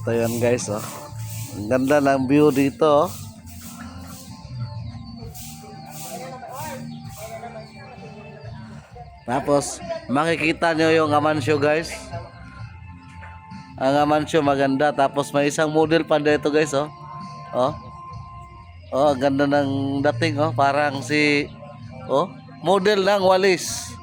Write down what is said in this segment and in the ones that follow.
Ito yan guys, oh. Ang ganda ng view dito, oh. Tapos makikita nyo yung Amansyo guys. Ang Amansyo maganda. Tapos may isang model pa dito guys, oh. Oh. Oh, ang ganda ng dating, oh. Parang si model ng walis.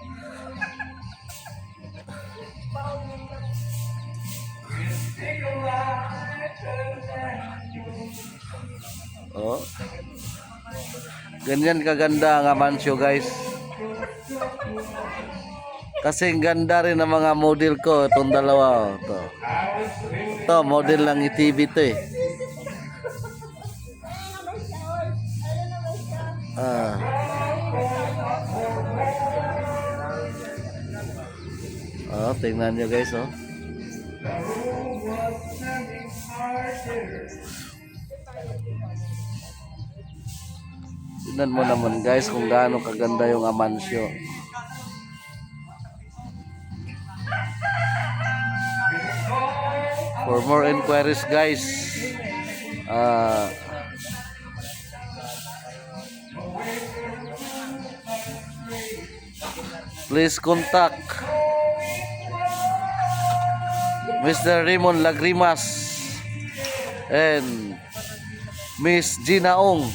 Oh. Ganyan kaganda ang Amansyo guys. Kasi ganda rin ang mga model ko. Itong dalawa, oh. Ito model ng ETV to eh. Oh, tingnan nyo guys, oh. Tingnan mo naman guys kung gaano kaganda yung Amansyo. For more inquiries guys, please contact Mr. Raymond Lagrimas and Miss Gina Ong.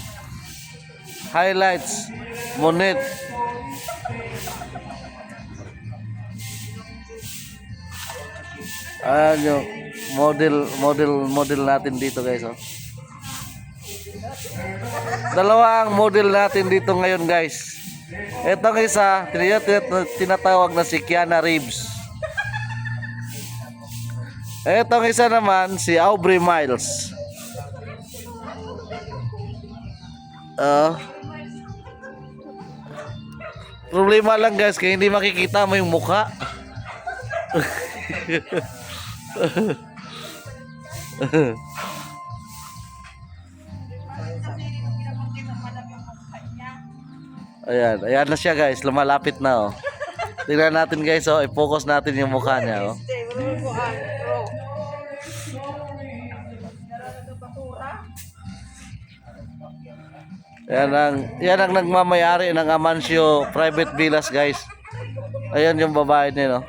Highlights Monet. Ayan yung model natin dito guys, oh. Dalawa ang model natin dito ngayon guys. Itong isa tinatawag na si Keanu Reeves. Itong isa naman si Aubrey Miles. Problema lang guys kaya hindi makikita mo yung mukha. Ayan na siya guys, lumalapit na, oh. Tingnan natin guys, oh, i-focus natin yung mukha niya, oh. Yan ang nagmamayari ng Amansyo Private Villas guys. Ayan yung babae niya, no.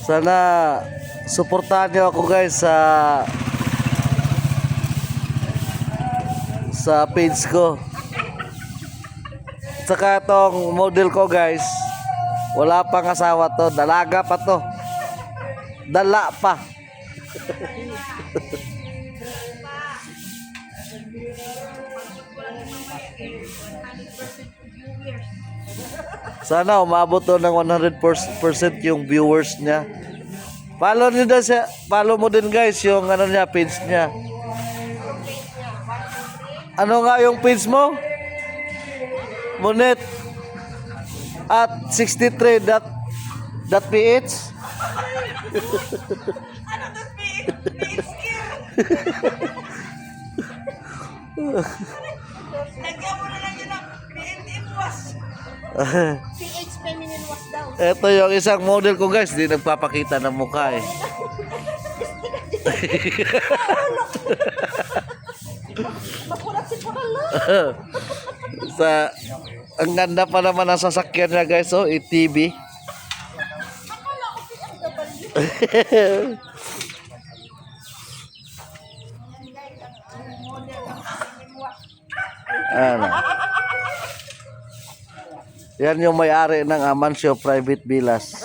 Sana suportahan niyo ako guys sa page ko. Saka itong model ko guys, wala pang asawa to, dalaga pa to. Dala pa. Sana umabot to ng 100% yung viewers niya. Follow niyo din siya, follow mo din guys yung ano niya, page niya. Ano nga yung page mo? Monet at 63.ph. Lagyan mo na lang yun ang PNM wash. PH feminine wash daw. Ito yung isang model ko guys, di nagpapakita ng mukha eh. Makulat si Parala. Ang ganda pa naman ang sasakyan niya guys, oh, ETV. Akala ko PFW. Ano? Yan yung may-ari ng Amansyo Private Villas.